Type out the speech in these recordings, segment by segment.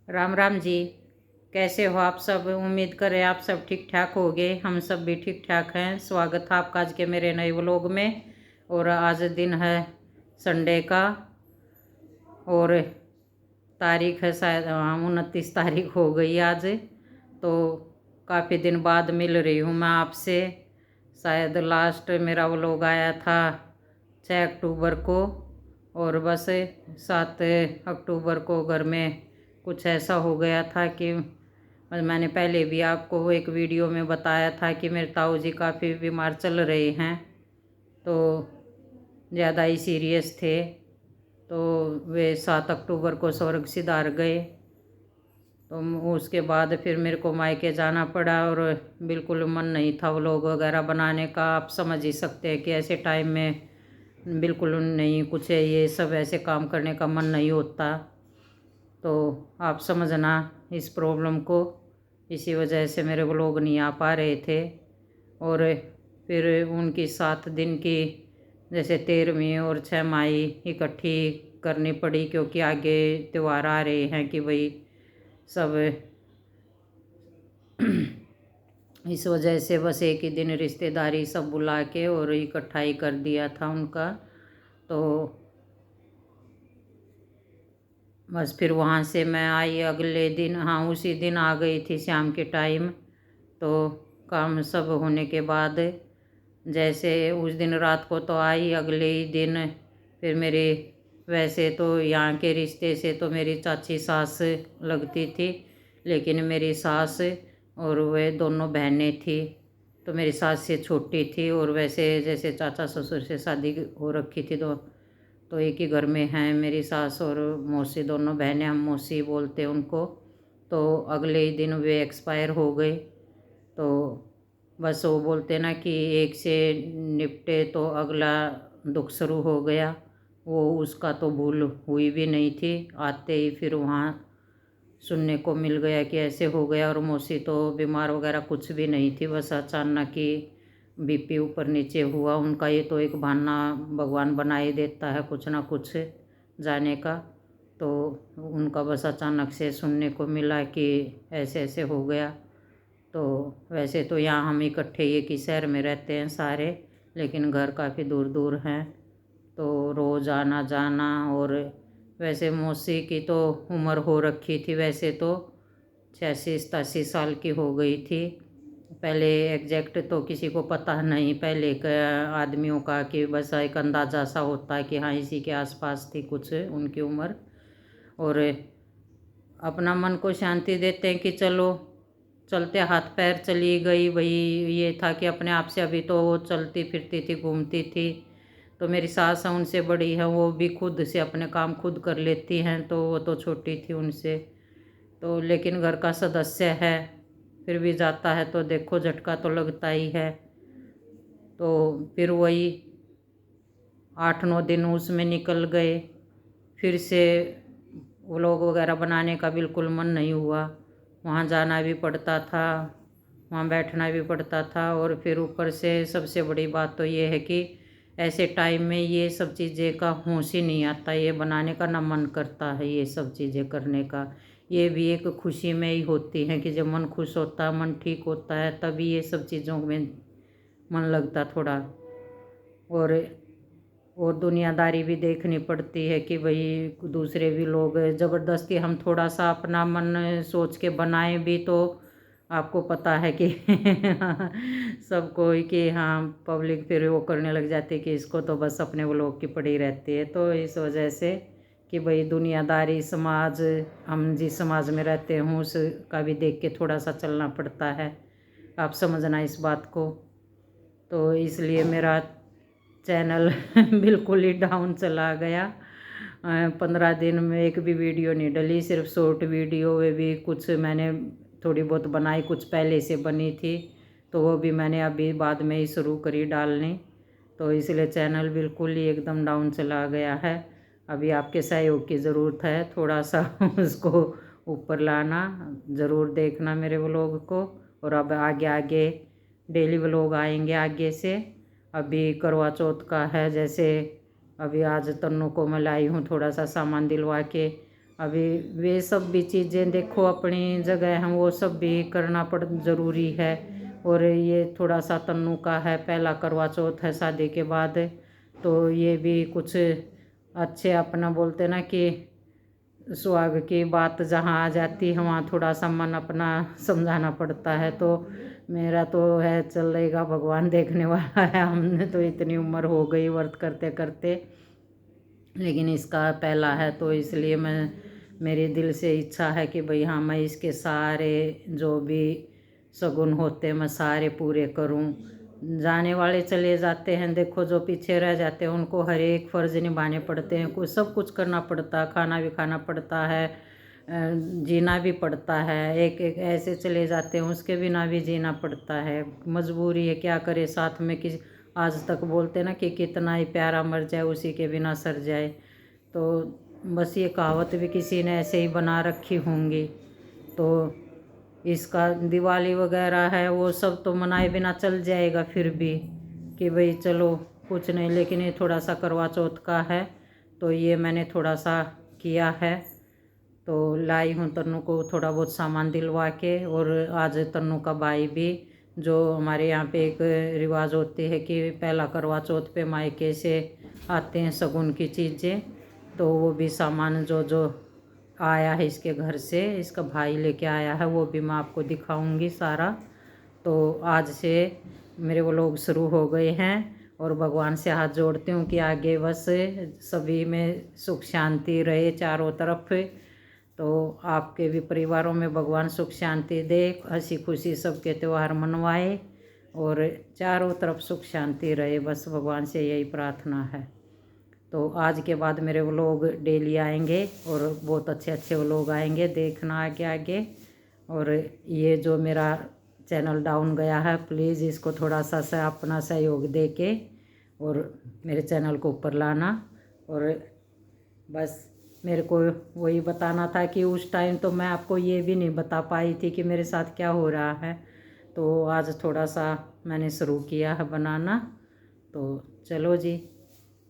राम राम जी। कैसे हो आप सब? उम्मीद करें आप सब ठीक ठाक होगे। हम सब भी ठीक ठाक हैं। स्वागत है आपका आज के मेरे नए व्लॉग में। और आज दिन है संडे का और तारीख है शायद 29 तारीख हो गई आज। तो काफ़ी दिन बाद मिल रही हूँ मैं आपसे। शायद लास्ट मेरा व्लॉग आया था 6 अक्टूबर को और बस 7 अक्टूबर को घर में कुछ ऐसा हो गया था कि मैंने पहले भी आपको एक वीडियो में बताया था कि मेरे ताऊ जी काफ़ी बीमार चल रहे हैं, तो ज़्यादा ही सीरियस थे। तो वे 7 अक्टूबर को स्वर्ग सिधार गए। तो उसके बाद फिर मेरे को मायके जाना पड़ा और बिल्कुल मन नहीं था व्लॉग वगैरह बनाने का। आप समझ ही सकते हैं कि ऐसे टाइम में बिल्कुल नहीं, कुछ ये सब ऐसे काम करने का मन नहीं होता। तो आप समझना इस प्रॉब्लम को। इसी वजह से मेरे व्लॉग नहीं आ पा रहे थे। और फिर उनकी 7 दिन की जैसे 13वीं और 6 माही इकट्ठी करनी पड़ी, क्योंकि आगे त्यौहार आ रहे हैं कि भाई सब इस वजह से बस एक ही दिन रिश्तेदारी सब बुला के और इकट्ठा ही कर दिया था उनका। तो बस फिर वहाँ से मैं आई अगले दिन, हाँ उसी दिन आ गई थी शाम के टाइम। तो काम सब होने के बाद जैसे उस दिन रात को तो आई, अगले ही दिन फिर मेरे वैसे तो यहाँ के रिश्ते से तो मेरी चाची सास लगती थी, लेकिन मेरी सास और वे दोनों बहनें थी। तो मेरी सास से छोटी थी और वैसे जैसे चाचा ससुर से शादी हो रखी थी। तो एक ही घर में हैं मेरी सास और मौसी, दोनों बहनें, हम मौसी बोलते उनको। तो अगले ही दिन वे एक्सपायर हो गए। तो बस वो बोलते ना कि एक से निपटे तो अगला दुख शुरू हो गया। वो उसका तो भूल हुई भी नहीं थी। आते ही फिर वहाँ सुनने को मिल गया कि ऐसे हो गया। और मौसी तो बीमार वगैरह कुछ भी नहीं थी, बस अचानक ही बीपी ऊपर नीचे हुआ उनका। ये तो एक बहाना भगवान बना ही देता है कुछ ना कुछ जाने का। तो उनका बस अचानक से सुनने को मिला कि ऐसे ऐसे हो गया। तो वैसे तो यहाँ हम इकट्ठे एक ही शहर में रहते हैं सारे, लेकिन घर काफ़ी दूर दूर हैं। तो रोज़ आना जाना। और वैसे मौसी की तो उम्र हो रखी थी, वैसे तो 86-87 साल की हो गई थी। पहले एग्जैक्ट तो किसी को पता नहीं पहले के आदमियों का, कि बस एक अंदाज़ा सा होता है कि हाँ इसी के आसपास थी कुछ उनकी उम्र। और अपना मन को शांति देते हैं कि चलो चलते हाथ पैर चली गई। वही ये था कि अपने आप से अभी तो वो चलती फिरती थी, घूमती थी। तो मेरी सास उनसे बड़ी है, वो भी खुद से अपने काम खुद कर लेती हैं, तो वो तो छोटी थी उनसे। तो लेकिन घर का सदस्य है, फिर भी जाता है तो देखो झटका तो लगता ही है। तो फिर वही 8-9 दिन उसमें निकल गए। फिर से व्लॉग वगैरह बनाने का बिल्कुल मन नहीं हुआ। वहाँ जाना भी पड़ता था, वहाँ बैठना भी पड़ता था। और फिर ऊपर से सबसे बड़ी बात तो ये है कि ऐसे टाइम में ये सब चीज़ें का होश ही नहीं आता, ये बनाने का ना मन करता है ये सब चीज़ें करने का। ये भी एक खुशी में ही होती है कि जब मन खुश होता है, मन ठीक होता है, तभी ये सब चीज़ों में मन लगता थोड़ा। और दुनियादारी भी देखनी पड़ती है कि भाई दूसरे भी लोग ज़बरदस्ती हम थोड़ा सा अपना मन सोच के बनाएं भी तो आपको पता है कि सबको कि हाँ पब्लिक फिर वो करने लग जाती है कि इसको तो बस अपने वो लोग की पड़ी रहती है। तो इस वजह से कि भाई दुनियादारी समाज, हम जिस समाज में रहते हैं उसका भी देख के थोड़ा सा चलना पड़ता है। आप समझना इस बात को। तो इसलिए मेरा चैनल बिल्कुल ही डाउन चला गया। 15 दिन में एक भी वीडियो नहीं डली, सिर्फ शॉर्ट वीडियो वे भी कुछ मैंने थोड़ी बहुत बनाई, कुछ पहले से बनी थी तो वो भी मैंने अभी बाद में ही शुरू करी डालनी। तो इसलिए चैनल बिल्कुल ही एकदम डाउन चला गया है। अभी आपके सहयोग की ज़रूरत है, थोड़ा सा उसको ऊपर लाना, ज़रूर देखना मेरे व्लॉग को। और अब आगे आगे डेली व्लॉग आएंगे आगे से। अभी करवा चौथ का है, जैसे अभी आज तन्नू को मैं लाई हूँ थोड़ा सा सामान दिलवा के। अभी वे सब भी चीज़ें देखो अपनी जगह हैं, वो सब भी करना ज़रूरी है। और ये थोड़ा सा तन्नू का है, पहला करवा चौथ है शादी के बाद, तो ये भी कुछ अच्छे अपना बोलते ना कि सुहाग की बात जहाँ आ जाती है वहाँ थोड़ा सा मन अपना समझाना पड़ता है। तो मेरा तो है चलेगा, भगवान देखने वाला है। हमने तो इतनी उम्र हो गई व्रत करते करते, लेकिन इसका पहला है तो इसलिए मेरे दिल से इच्छा है कि भाई हाँ मैं इसके सारे जो भी शगुन होते मैं सारे पूरे करूं। जाने वाले चले जाते हैं, देखो जो पीछे रह जाते हैं उनको हर एक फ़र्ज़ निभाने पड़ते हैं, कुछ सब कुछ करना पड़ता है, खाना भी खाना पड़ता है, जीना भी पड़ता है। एक एक ऐसे चले जाते हैं उसके बिना भी जीना पड़ता है, मजबूरी है, क्या करे। साथ में किसी आज तक बोलते ना कि कितना ही प्यारा मर जाए उसी के बिना सर जाए, तो बस ये कहावत भी किसी ने ऐसे ही बना रखी होंगी। तो इसका दिवाली वगैरह है वो सब तो मनाए बिना चल जाएगा फिर भी, कि भाई चलो कुछ नहीं, लेकिन ये थोड़ा सा करवा चौथ का है तो ये मैंने थोड़ा सा किया है। तो लाई हूँ तन्नू को थोड़ा बहुत सामान दिलवा के। और आज तन्नू का भाई भी, जो हमारे यहाँ पे एक रिवाज होती है कि पहला करवा चौथ पे मायके से आते हैं शगुन की चीज़ें, तो वो भी सामान जो जो आया है इसके घर से, इसका भाई लेके आया है, वो भी मैं आपको दिखाऊंगी सारा। तो आज से मेरे वो लोग शुरू हो गए हैं और भगवान से हाथ जोड़ती हूँ कि आगे बस सभी में सुख शांति रहे चारों तरफ। तो आपके भी परिवारों में भगवान सुख शांति दे, हंसी खुशी सबके त्यौहार मनवाए और चारों तरफ सुख शांति रहे, बस भगवान से यही प्रार्थना है। तो आज के बाद मेरे व्लॉग डेली आएंगे और बहुत अच्छे अच्छे व्लॉग आएंगे, देखना आगे आगे। और ये जो मेरा चैनल डाउन गया है, प्लीज़ इसको थोड़ा सा अपना सहयोग दे के और मेरे चैनल को ऊपर लाना। और बस मेरे को वही बताना था कि उस टाइम तो मैं आपको ये भी नहीं बता पाई थी कि मेरे साथ क्या हो रहा है, तो आज थोड़ा सा मैंने शुरू किया है बनाना। तो चलो जी,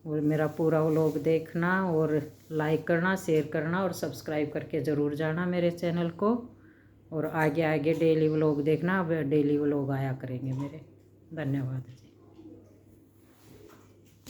और मेरा पूरा व्लॉग देखना और लाइक करना, शेयर करना और सब्सक्राइब करके ज़रूर जाना मेरे चैनल को। और आगे आगे डेली व्लॉग देखना, अब डेली व्लॉग आया करेंगे मेरे। धन्यवाद।